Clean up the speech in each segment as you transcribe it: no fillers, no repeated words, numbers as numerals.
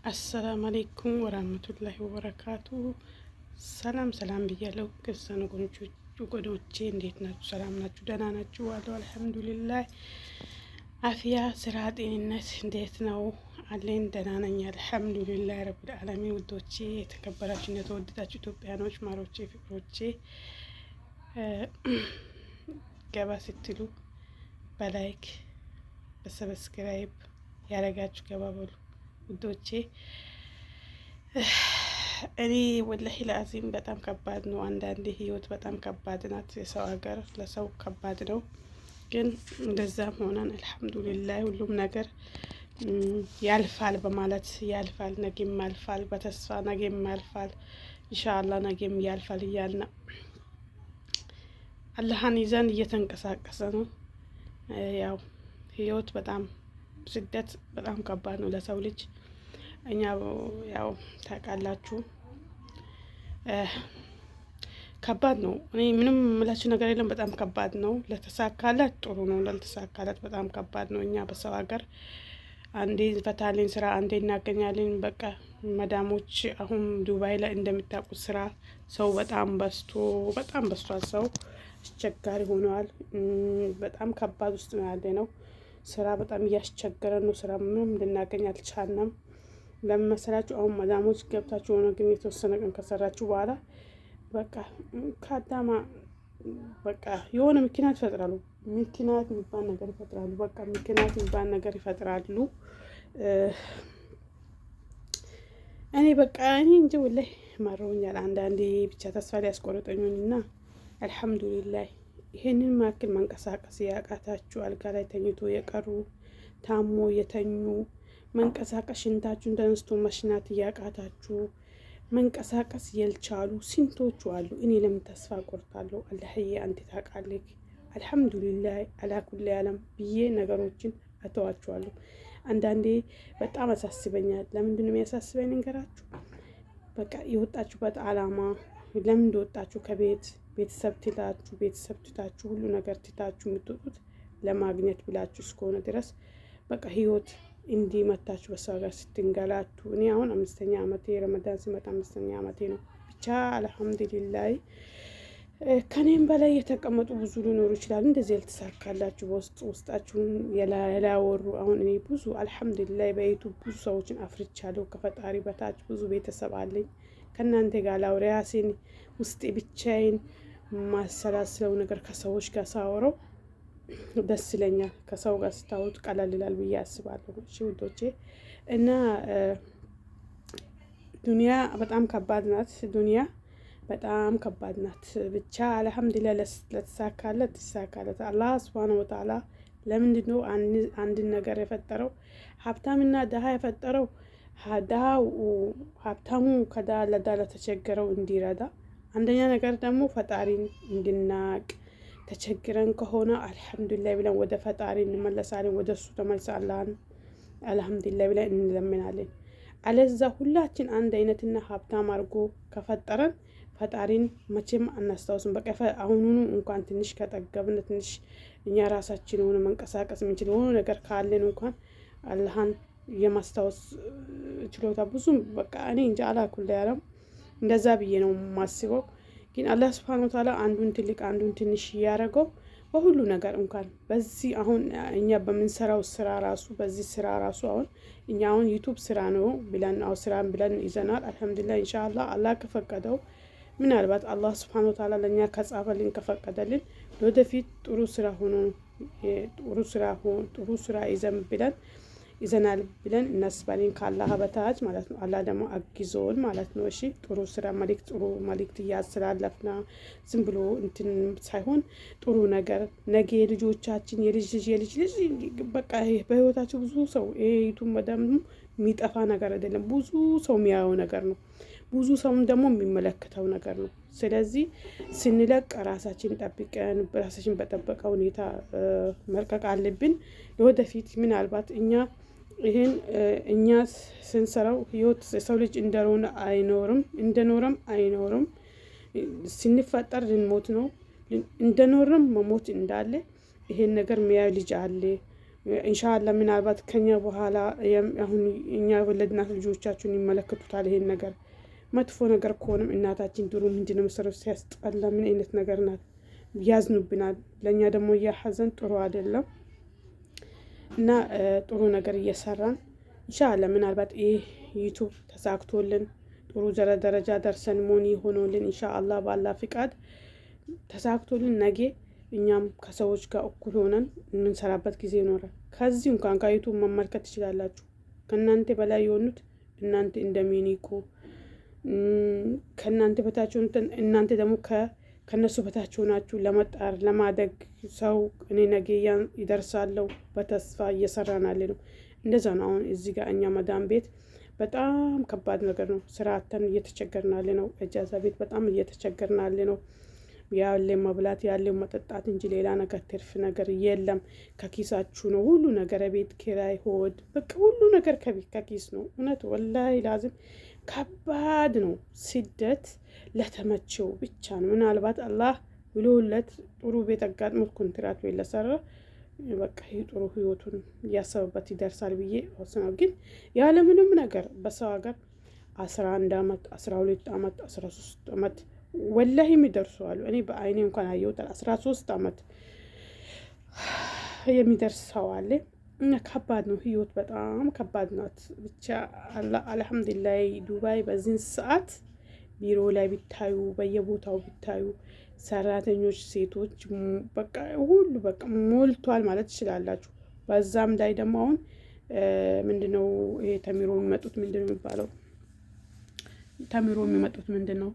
አሰላሙ አለይኩም ወራህመቱላሂ ወበረካቱ። ሰላም ብያለሁ። ክርስቲያን ወገኖቼ እንዴት ናችሁ? ሰላም ናችሁ? ደህና ናችሁ? አለሁ አልሐምዱሊላህ። አፍያ፣ ስራ፣ ጤንነት እንዴት ነው? አለኝ ደህና ነኝ አልሐምዱሊላህ ረብል ዓለሚን። ውዶቼ፣ የተከበራችሁና የተወደዳችሁ ኢትዮጵያኖች፣ ማሮቼ፣ ፍቅሮቼ ገባ ስትሉ በላይክ በሰብስክራይብ ያረጋችሁ ገባ በሉ ውዶቼ። እኔ ወላሂ ለአዚም በጣም ከባድ ነው። አንዳንዴ ህይወት በጣም ከባድ ናት። የሰው ሀገር ለሰው ከባድ ነው። ግን እንደዛም ሆነን አልሐምዱሊላህ ሁሉም ነገር ያልፋል በማለት ያልፋል፣ ነገም ያልፋል፣ በተስፋ ነገም ያልፋል፣ ኢንሻአላህ ነገም ያልፋል እያልን አላህን ይዘን እየተንቀሳቀሰ ነው። ያው ህይወት በጣም ስደት በጣም ከባድ ነው ለሰው ልጅ። እኛ ያው ታውቃላችሁ ከባድ ነው። እኔ ምንም የምላችሁ ነገር የለም። በጣም ከባድ ነው። ለተሳካለት ጥሩ ነው፣ ላልተሳካለት በጣም ከባድ ነው። እኛ በሰው ሀገር አንዴ ፈታልን ስራ አንዴ እናገኛለን። በቃ መዳሞች አሁን ዱባይ ላይ እንደምታውቁት ስራ ሰው በጣም በዝቷል። ሰው አስቸጋሪ ሆነዋል። በጣም ከባድ ውስጥ ነው ያለ ነው። ስራ በጣም እያስቸገረ ነው። ስራ ምንም ልናገኝ አልቻልንም። ለምን መሰላችሁ? አሁን መዳሞች ገብታችሁ ሆነ ግን የተወሰነ ቀን ከሰራችሁ በኋላ በቃ ከአዳማ በቃ የሆነ ምክንያት ይፈጥራሉ። ምክንያት የሚባል ነገር ይፈጥራሉ። በቃ ምክንያት የሚባል ነገር ይፈጥራሉ። እኔ እንጂ ወላሂ ማረውኛል። አንዳንዴ ብቻ ተስፋ ሊያስቆርጠኙና አልሐምዱሊላህ ይሄንን ማክል መንቀሳቀስ ያቃታችሁ፣ አልጋ ላይ ተኝቶ የቀሩ፣ ታሞ የተኙ፣ መንቀሳቀስ ሽንታችሁን ተነስቶ መሽናት ያቃታችሁ፣ መንቀሳቀስ የልቻሉ ስንቶቹ አሉ። እኔ ለምን ተስፋ ቆርጣለሁ? አላህዬ አንተ ታውቃለህ። አልሐምዱሊላህ አላ ኩሊ ዓለም ብዬ ነገሮችን አተዋቸዋለሁ። አንዳንዴ በጣም አሳስበኛል። ለምንድን ነው የሚያሳስበኝ ነገራችሁ? በቃ የወጣችሁበት አላማ ለምን እንደወጣችሁ ቤተሰብ ትታችሁ ሁሉ ነገር ትታችሁ የምትወጡት ለማግኘት ብላችሁ እስከሆነ ድረስ በቃ ህይወት እንዲህ መታችሁ በሰው ጋር ስትንገላቱ። እኔ አሁን 5ኛ ዓመቴ ረመዳን ሲመጣ 5ኛ ዓመቴ ነው። ብቻ አልሐምዱሊላህ ከኔም በላይ የተቀመጡ ብዙ ሊኖሩ ይችላል። እንደዚህ ያልተሳካላችሁ ውስጣችሁን ያላወሩ። አሁን እኔ ብዙ አልሐምዱሊላህ በዩቱብ ብዙ ሰዎችን አፍርቻለሁ። ከፈጣሪ በታች ብዙ ቤተሰብ አለኝ። ከእናንተ ጋር ላውራ ራሴን ውስጤ ብቻዬን ማሰላስለው ነገር ከሰዎች ጋር ሳወራው ደስ ይለኛል። ከሰው ጋር ስታወጡ ቀላል ይላል ብዬ አስባለሁ። እሺ ውዶቼ፣ እና ዱንያ በጣም ከባድ ናት። በጣም ከባድ ናት። ብቻ አልሐምዱሊላህ ለተሳካለት ተሳካለት። አላህ ሱብሃነሁ ወተዓላ ለምንድን ነው አንድን ነገር የፈጠረው? ሀብታምና ደሃ የፈጠረው ሀብታሙ ለዳ ለተቸገረው እንዲረዳ፣ አንደኛ ነገር ደግሞ ፈጣሪን እንድናቅ፣ ተቸግረን ከሆነ አልሐምዱሊላህ ብለን ወደ ፈጣሪ እንመለሳለን። ወደ እሱ ተመልሳለን አልሐምዱሊላህ ብለን እንለምናለን። አለዛ ሁላችን አንድ አይነትና ሀብታም አድርጎ ከፈጠረን ፈጣሪን መቼም አናስታውስም። በቃ አሁኑኑ እንኳን ትንሽ ከጠገብን ትንሽ እኛ ራሳችን ሆነ መንቀሳቀስ የምንችል ሆነ ነገር ካለን እንኳን አላህን የማስታወስ ችሎታ ብዙም በቃ እኔ እንጃ አላኩል ያለም እንደዛ ብዬ ነው የማስበው። ግን አላህ ሱብሃነሁ ወተዓላ አንዱን ትልቅ አንዱን ትንሽ እያደረገው በሁሉ ነገር እንኳን በዚህ አሁን እኛ በምንሰራው ስራ ራሱ በዚህ ስራ ራሱ አሁን እኛ አሁን ዩቱብ ስራ ነው ብለን ስራን ብለን ይዘናል። አልሐምዱሊላህ ኢንሻአላህ አላህ ከፈቀደው ምናልባት አላህ ሱብሃነሁ ወተዓላ ለኛ ከጻፈልን ከፈቀደልን ወደፊት ጥሩ ስራ ይዘናል ብለን እናስባለን። ካላህ በታች ማለት ነው። አላህ ደግሞ አግዞን ማለት ነው። እሺ ጥሩ መልእክት እያስተላለፍና ዝም ብሎ እንትን ሳይሆን ጥሩ ነገር ነገ የልጆቻችን የልጅ በቃ በህይወታቸው ብዙ ሰው ዩቱብ መዳም የሚጠፋ ነገር አይደለም። ብዙ ሰው የሚያየው ነገር ነው። ብዙ ሰውም ደግሞ የሚመለከተው ነገር ነው። ስለዚህ ስንለቅ ራሳችን ጠብቀን ራሳችን በጠበቀ ሁኔታ መልቀቅ አለብን። ለወደፊት ምናልባት እኛ ስንሰራው ህይወት የሰው ልጅ እንደኖረም አይኖርም። ስንፈጠር ልንሞት ነው። እንደኖረም መሞት እንዳለ ይሄን ነገር ሚያ ልጅ አለ ኢንሻአላህ ምናልባት ከኛ በኋላ አሁን እኛ ወለድናት ልጆቻችሁን ይመለከቱታል። ይሄን ነገር መጥፎ ነገር ከሆነም እናታችን ድሮ ምንድነው መሰረት ሲያስጠላ ምን አይነት ነገር ናት ያዝኑብናል። ለእኛ ደግሞ እያሐዘን ጥሩ አይደለም እና ጥሩ ነገር እየሰራን ኢንሻአላህ ምናልባት ይህ ዩቱብ ተሳክቶልን ጥሩ ደረጃ ደርሰን ሞኒ ሆኖልን ኢንሻአላህ ባላ ፍቃድ ተሳክቶልን ነገ እኛም ከሰዎች ጋር እኩል ሆነን የምንሰራበት ጊዜ ይኖራል። ከዚህ እንኳን ከዩቱብ መመልከት ትችላላችሁ። ከእናንተ በላይ የሆኑት እናንተ እንደሚኒቁ ከእናንተ በታች እናንተ ደግሞ ከነሱ በታች ሆናችሁ ለመጣር ለማደግ ሰው እኔ ነገ ይደርሳለሁ በተስፋ እየሰራናል ነው። እንደዛ ነው። አሁን እዚህ ጋር እኛ መዳም ቤት በጣም ከባድ ነገር ነው። ስራተን እየተቸገርናል ነው። እጃዛ ቤት በጣም እየተቸገርናል ነው። ያለ መብላት ያለ መጠጣት እንጂ ሌላ ነገር ትርፍ ነገር የለም። ከኪሳችሁ ነው ሁሉ ነገር። ቤት ኪራይ፣ ሆድ በቃ ሁሉ ነገር ከኪስ ነው። እውነት ወላሂ ላዝም ከባድ ነው። ስደት ለተመቸው ብቻ ነው። ምናልባት አላህ ብሎለት ጥሩ ቤት አጋጥሞት ኮንትራት ወይ ለሰራ በቃ ጥሩ ህይወቱን እያሰበበት ይደርሳል ብዬ ወስናለሁ። ግን ያለ ምንም ነገር በሰው ሀገር 11 አመት 12 አመት 13 አመት ወላሂ የሚደርሱ አሉ። እኔ በአይኔ እንኳን አየሁት 13 አመት የሚደርስ ሰው አለ። እና ከባድ ነው ህይወት፣ በጣም ከባድ ናት። ብቻ አልሐምዱሊላህ ዱባይ በዚህን ሰዓት ቢሮ ላይ ቢታዩ በየቦታው ቢታዩ ሰራተኞች ሴቶች በቃ ሁሉ በቃ ሞልቷል ማለት ትችላላችሁ። በዛም ላይ ደግሞ አሁን ምንድነው ይሄ ተሚሮ የሚመጡት ምንድነው የሚባለው ተሚሮ የሚመጡት ምንድነው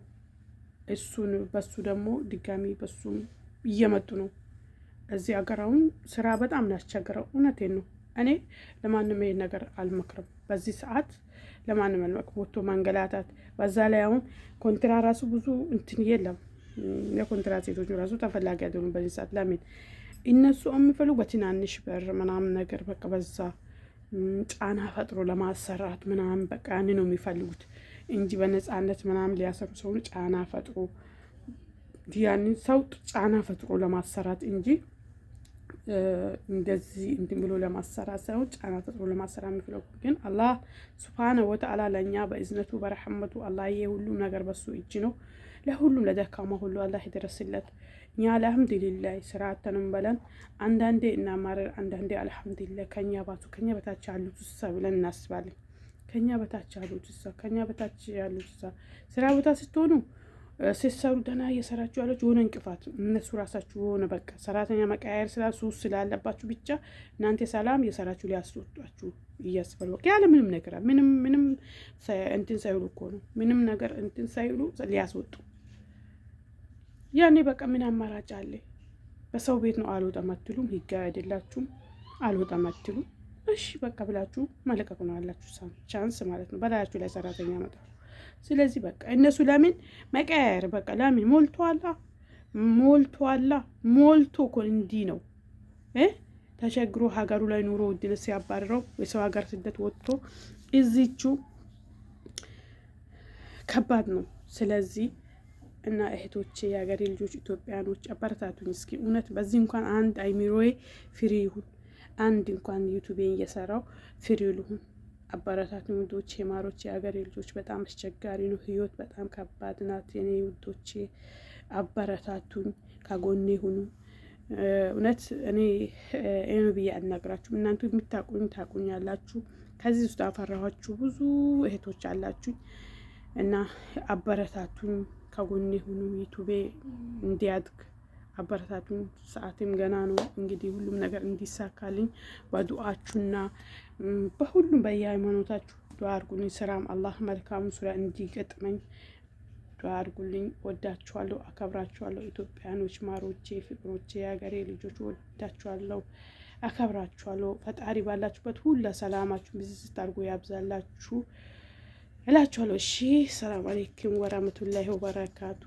እሱን በሱ ደግሞ ድጋሚ በሱም እየመጡ ነው። እዚህ ሀገር አሁን ስራ በጣም ያስቸገረው። እውነቴን ነው። እኔ ለማንም ይሄን ነገር አልመክርም። በዚህ ሰዓት ለማንም አልመክርም። ወጥቶ ማንገላታት። በዛ ላይ አሁን ኮንትራ ራሱ ብዙ እንትን የለም። የኮንትራት ሴቶች ራሱ ተፈላጊ አይደሉም በዚህ ሰዓት። ለምን እነሱ የሚፈልጉ በትናንሽ በር ምናምን ነገር በቃ በዛ ጫና ፈጥሮ ለማሰራት ምናምን በቃ ያን ነው የሚፈልጉት እንጂ በነፃነት ምናምን ሊያሰሩ ሰው ጫና ፈጥሮ ያንን ሰው ጫና ፈጥሮ ለማሰራት እንጂ እንደዚህ እንትን ብሎ ለማሰራት ሳይሆን ጫና ፈጥሮ ለማሰራት የሚፈልጉ። ግን አላህ ሱብሃነሁ ወተዓላ ለኛ በእዝነቱ በረህመቱ አላህ ሁሉም ነገር በሱ እጅ ነው። ለሁሉም ለደካማ ሁሉ አላህ ይደረስለት። እኛ አልሐምዱሊላህ ስራተንም በለን አንዳንዴ እናማረር፣ አንዳንዴ አልሐምዱሊላህ ከኛ በታች ያሉት ብለን እናስባለን። ከኛ በታች ያሉት ስራ ቦታ ስትሆኑ ሲሰሩ ደህና እየሰራችሁ ያለች የሆነ እንቅፋት እነሱ ራሳችሁ የሆነ በቃ ሰራተኛ መቀያየር ስላለባችሁ ብቻ እናንተ ሰላም እየሰራችሁ ሊያስወጧችሁ እያስባሉ በቃ ያለ ምንም ነገር ምንም እንትን ሳይሉ እኮ ነው ምንም ነገር እንትን ሳይሉ ሊያስወጡ። ያኔ በቃ ምን አማራጭ አለ? በሰው ቤት ነው አልወጣም አትሉም፣ ህግ አይደላችሁም፣ አልወጣም አትሉም። እሺ በቃ ብላችሁ መለቀቅ ነው ያላችሁ ቻንስ ማለት ነው። በላያችሁ ላይ ሰራተኛ መጣ። ስለዚህ በቃ እነሱ ለምን መቀያየር በቃ ለምን ሞልቶ እኮ እንዲህ ነው ተቸግሮ ሀገሩ ላይ ኑሮ ውድነት ሲያባርረው የሰው ሀገር ስደት ወጥቶ እዚቹ ከባድ ነው። ስለዚህ እና እህቶቼ የሀገሬ ልጆች ኢትዮጵያኖች አበረታቱኝ እስኪ እውነት በዚህ እንኳን አንድ አይሚሮዬ ፍሪ ይሁን፣ አንድ እንኳን ዩቲዩቤን እየሰራው ፍሪ ልሁን። አበረታቱኝ ውዶቼ ማሮቼ። የሀገሬ ልጆች በጣም አስቸጋሪ ነው ህይወት፣ በጣም ከባድ ናት። የኔ ውዶቼ አበረታቱኝ፣ ከጎኔ ሁኑ። እውነት እኔ ይሄን ብዬ አልነግራችሁም። እናንተ የምታቁኝ ታቁኛላችሁ። ከዚህ ውስጥ አፈራኋችሁ ብዙ እህቶች አላችሁ እና አበረታቱኝ፣ ከጎኔ ሁኑ። ዩቲዩቤ እንዲያድግ አበረታቱኝ። ሰዓትም ገና ነው እንግዲህ ሁሉም ነገር እንዲሳካልኝ በዱዓችሁና በሁሉም በየሃይማኖታችሁ ዱዓ አድርጉልኝ። ስራም አላህ መልካም ስራ እንዲገጥመኝ ዱዓ አድርጉልኝ። ወዳችኋለሁ፣ አከብራችኋለሁ። ኢትዮጵያኖች ማሮቼ፣ ፍቅሮቼ፣ የሀገሬ ልጆች ወዳችኋለሁ፣ አከብራችኋለሁ። ፈጣሪ ባላችሁበት ሁሉ ሰላማችሁ ብዝት አድርጎ ያብዛላችሁ እላችኋለሁ። እሺ ሰላም አለይኩም ወራህመቱላሂ ወበረካቱ።